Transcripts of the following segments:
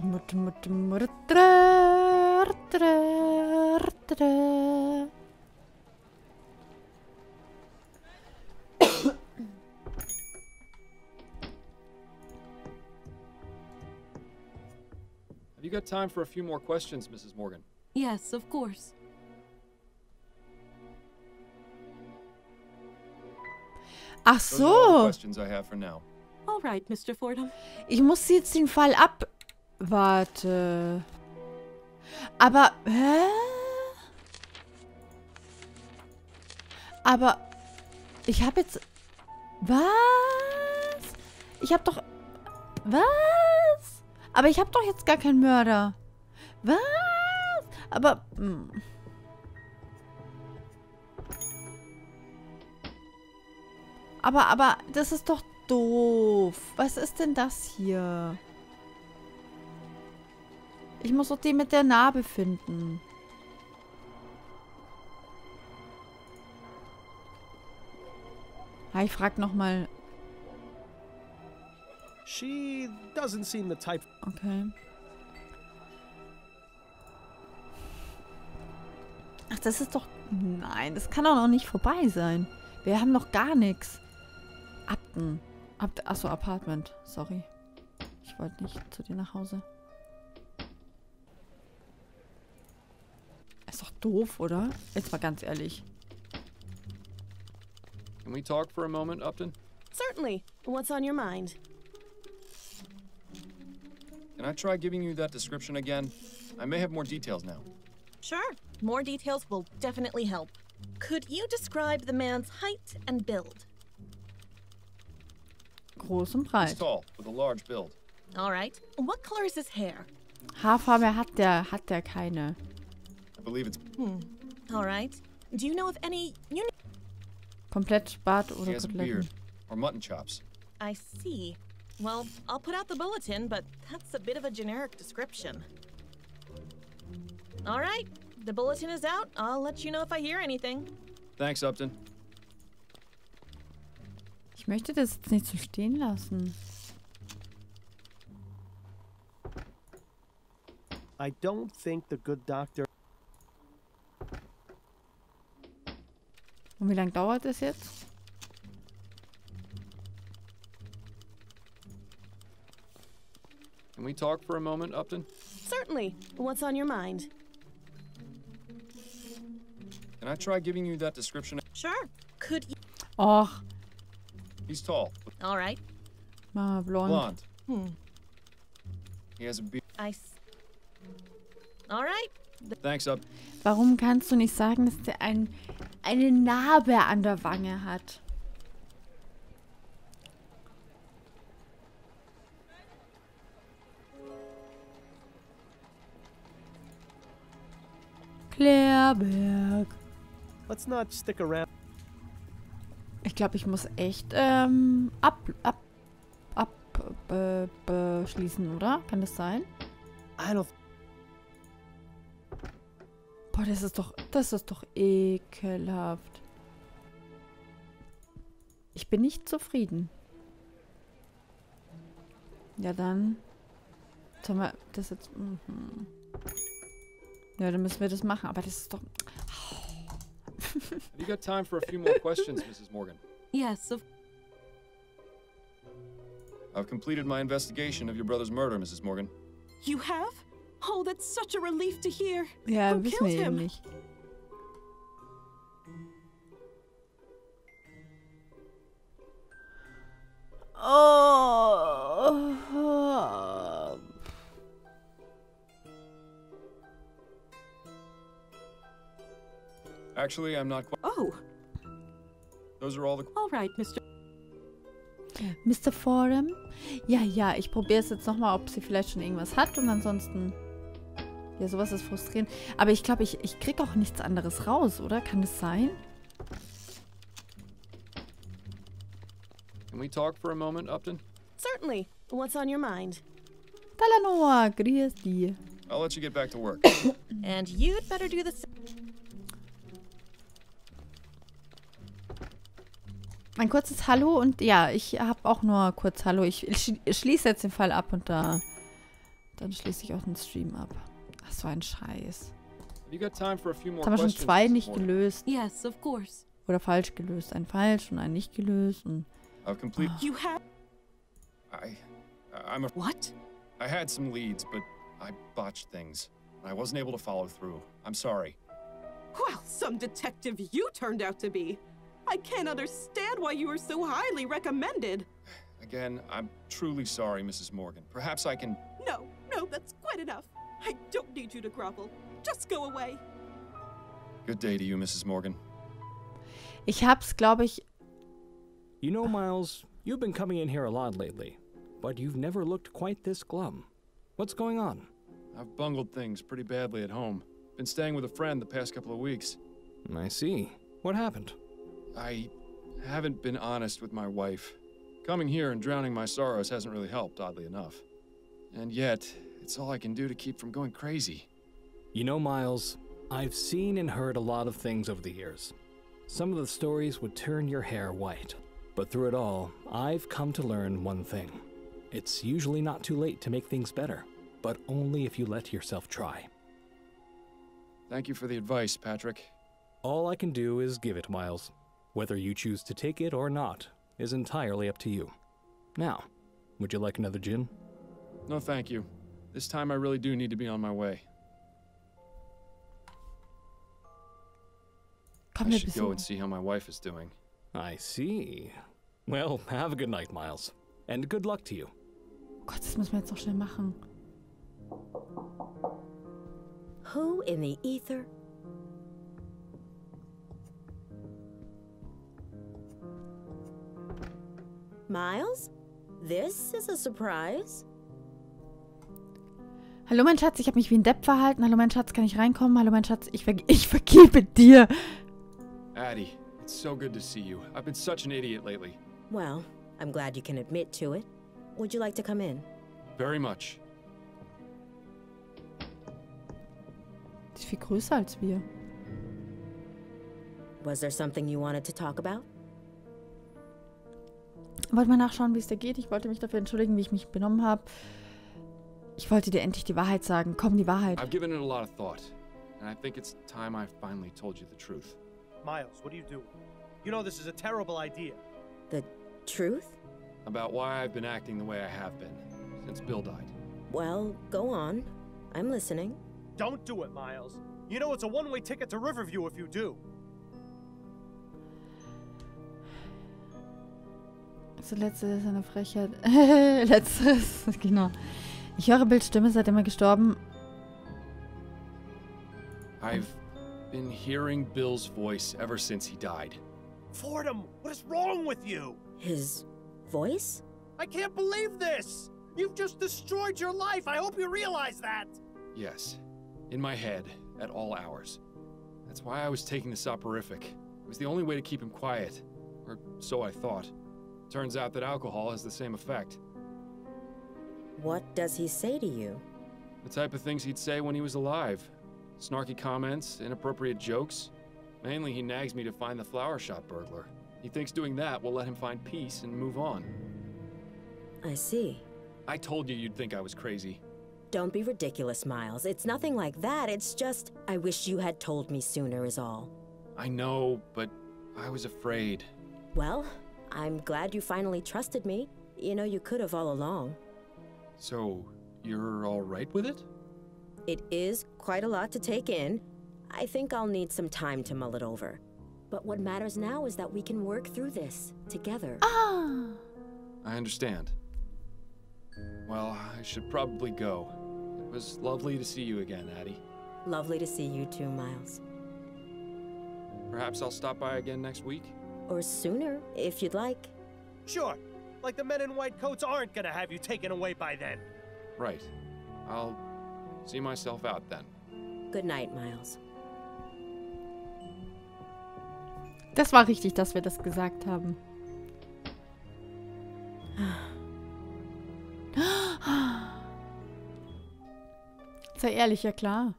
Have you got time for a few more questions, Mrs. Morgan? Yes, of course. Those are all Ach the so. questions I have for now. All right, Mr. Fordham. Ich muss jetzt den Fall ab... Warte. Aber... Hä? Aber... Ich habe jetzt... Was? Ich habe doch... Was? Aber ich habe doch jetzt gar keinen Mörder. Was? Aber... Aber das ist doch doof. Was ist denn das hier? Ich muss doch den mit der Narbe finden. Ja, ich frag nochmal. She doesn't seem the type. Okay. Ach, das ist doch... Nein, das kann doch noch nicht vorbei sein. Wir haben noch gar nichts. Akten. Achso, Apartment. Sorry. Ich wollte nicht zu dir nach Hause. Ist doch doof, oder? Jetzt mal ganz ehrlich. Can we talk for a moment, Upton? Certainly. What's on your mind? Can I try giving you that description again? I may have more details now. Sure. More details will definitely help. Could you describe the man's height and build? Groß und He's breit. tall, with a large build. All right. What color is his hair? Haarfarbe hat der keine. I believe it's... All right. Do you know of any... Komplett Bart He oder has a Koteletten. beard, or mutton chops. I see. Well, I'll put out the bulletin, but that's a bit of a generic description. All right. The bulletin is out. I'll let you know if I hear anything. Thanks, Upton. Ich möchte das jetzt nicht so stehen lassen. I don't think the good doctor. Und wie lange dauert es jetzt? Can we talk for a moment, Upton? Certainly. What's on your mind? Can I try giving you that description? Sure. Could you... Och, He's tall, All right. Mama blond. blonde. He has a beard. All right. Thanks, Up. Warum kannst du nicht sagen, dass der eine Narbe an der Wange hat? Klärberg. Let's not stick around. Ich glaube, ich muss echt beschließen, oder? Kann das sein? I don't. Boah, das ist doch ekelhaft. Ich bin nicht zufrieden. Ja, dann. Sollen wir das jetzt... Ja, dann müssen wir das machen. Aber das ist doch... Have you got time for a few more questions, Mrs. Morgan? Yes, of... I've completed my investigation of your brother's murder, Mrs. Morgan. You have? Oh, that's such a relief to hear. Ja, Who wissen wir killed eben him? nicht. Oh. Actually, I'm not quite... Oh, Those are all the... all right, Mr. Mr. Fordham? Ja, ich probiere es jetzt nochmal, ob sie vielleicht schon irgendwas hat und ansonsten... Ja, sowas ist frustrierend. Aber ich glaube, ich kriege auch nichts anderes raus, oder? Kann das sein? Can we talk for a moment, Upton? Certainly. What's on your mind? Talanoa, grüß die. I'll let you get back to work. And you'd better do the same. Ein kurzes Hallo und ja, ich habe auch nur kurz Hallo. Ich schließe jetzt den Fall ab und da Dann schließe ich auch den Stream ab. Ach, so ein Scheiß. Have you got time for a few more Jetzt haben wir schon questions? 2 nicht Morgan? gelöst. Yes, of course. Oder falsch gelöst. Ein falsch und ein nicht gelöst. Und I've completed. You have I'm a. what? I had some leads, but I botched things. I wasn't able to follow through. I'm sorry. Well, some detective you turned out to be. I can't understand why you were so highly recommended. Again, I'm truly sorry, Mrs. Morgan. Perhaps I can. No, that's quite enough. I don't need you to grovel. Just go away. Good day to you, Mrs. Morgan. ich hab's, glaube ich... You know, Miles, you've been coming in here a lot lately, but you've never looked quite this glum. What's going on? I've bungled things pretty badly at home. Been staying with a friend the past couple of weeks. I see. What happened? I haven't been honest with my wife. Coming here and drowning my sorrows hasn't really helped, oddly enough. And yet, it's all I can do to keep from going crazy. You know, Miles, I've seen and heard a lot of things over the years. Some of the stories would turn your hair white. But through it all, I've come to learn one thing. It's usually not too late to make things better, but only if you let yourself try. Thank you for the advice, Patrick. All I can do is give it, Miles. Whether you choose to take it or not is entirely up to you. Now, would you like another gin? No, thank you. This time I really do need to be on my way. Komm, I wir should go and besuchen. see how my wife is doing. I see. Well, have a good night, Miles. And good luck to you. Oh Gott, das müssen wir jetzt noch schnell machen. Who in the ether? Miles? This is a surprise. Hallo mein Schatz, ich habe mich wie ein Depp verhalten. Hallo mein Schatz, kann ich reinkommen? Hallo mein Schatz, ich vergebe dir. Addie, it's so good to see you. I've been such an idiot lately. Well, I'm glad you can admit to it. Would you like to come in? Very much. Die ist viel größer als wir. Was there something you wanted to talk about? Wollte mal nachschauen, wie es dir geht. Ich wollte mich dafür entschuldigen, wie ich mich benommen habe. Ich wollte dir endlich die Wahrheit sagen. Komm, die Wahrheit. I've given it a lot of thought, and I think it's time I finally told you the truth. Miles, what are you doing? You know this is a terrible idea. The truth? About why I've been acting the way I have been since Bill died. Well, go on. I'm listening. Don't do it, Miles. You know it's a one-way ticket to Riverview if you do. Also letztes ist eine Frechheit. Letztes, genau. Ich höre Bills Stimme, seitdem er gestorben. I've been hearing Bill's voice ever since he died. Fordham, what is wrong with you? His voice? I can't believe this! You've just destroyed your life! I hope you realize that! Yes, in my head, at all hours. That's why I was taking the soporific. It was the only way to keep him quiet. Or so I thought. Turns out that alcohol has the same effect. What does he say to you? The type of things he'd say when he was alive. Snarky comments, inappropriate jokes. Mainly he nags me to find the flower shop burglar. He thinks doing that will let him find peace and move on. I see. I told you you'd think I was crazy. Don't be ridiculous, Miles. It's nothing like that. It's just, I wish you had told me sooner is all. I know, but I was afraid. Well, I'm glad you finally trusted me. You know, you could have all along. So, you're all right with it? It is quite a lot to take in. I think I'll need some time to mull it over. But what matters now is that we can work through this together. Ah! I understand. Well, I should probably go. It was lovely to see you again, Addie. Lovely to see you too, Miles. Perhaps I'll stop by again next week? Or sooner, if you'd like. Sure. Like the men in white coats aren't gonna have you taken away by then. Right. I'll see myself out then. Good night, Miles. Das war richtig, dass wir das gesagt haben. Sei ehrlich, ja klar.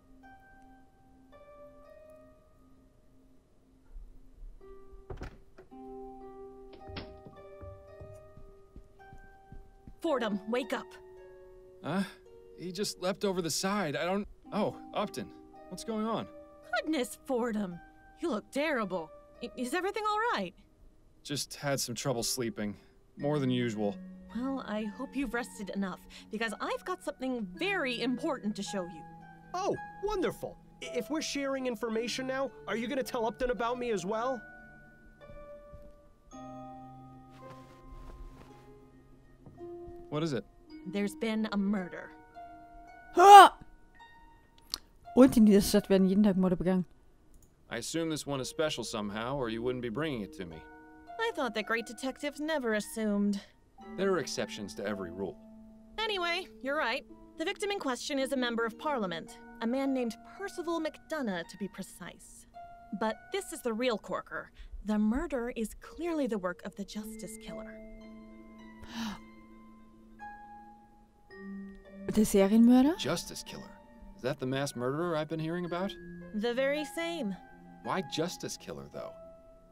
Fordham, wake up. He just leapt over the side. I don't... Oh, Upton. What's going on? Goodness, Fordham. You look terrible. Is everything all right? Just had some trouble sleeping. More than usual. Well, I hope you've rested enough, because I've got something very important to show you. Oh, wonderful. If we're sharing information now, are you gonna tell Upton about me as well? What is it? There's been a murder. Ah! Und in dieser Stadt werden jeden Tag Morde begangen. I assume this one is special somehow, or you wouldn't be bringing it to me. I thought that great detectives never assumed. There are exceptions to every rule. Anyway, you're right. The victim in question is a member of parliament, a man named Percival McDonough, to be precise. But this is the real corker. The murder is clearly the work of the justice killer. Der Serienmörder? Justice killer? Is that the mass murderer I've been hearing about? The very same. Why justice killer, though?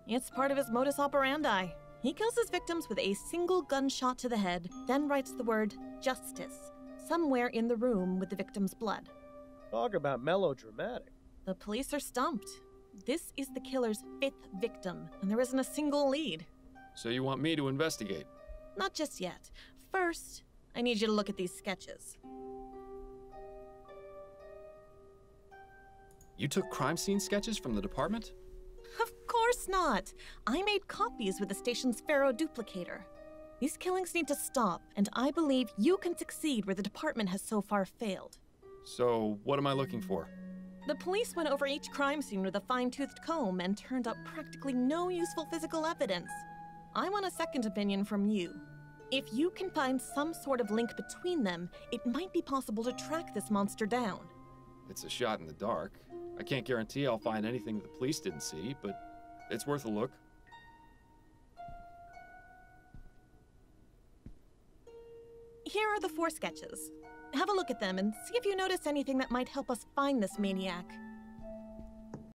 It's part of his modus operandi. He kills his victims with a single gunshot to the head, then writes the word justice somewhere in the room with the victim's blood. Talk about melodramatic. The police are stumped. This is the killer's 5th victim, and there isn't a single lead. So you want me to investigate? Not just yet. First, I need you to look at these sketches. You took crime scene sketches from the department? Of course not. I made copies with the station's Pharaoh duplicator. These killings need to stop, and I believe you can succeed where the department has so far failed. So, what am I looking for? The police went over each crime scene with a fine-toothed comb and turned up practically no useful physical evidence. I want a second opinion from you. If you can find some sort of link between them, it might be possible to track this monster down. It's a shot in the dark. I can't guarantee I'll find anything the police didn't see, but it's worth a look. Here are the 4 sketches. Have a look at them and see if you notice anything that might help us find this maniac.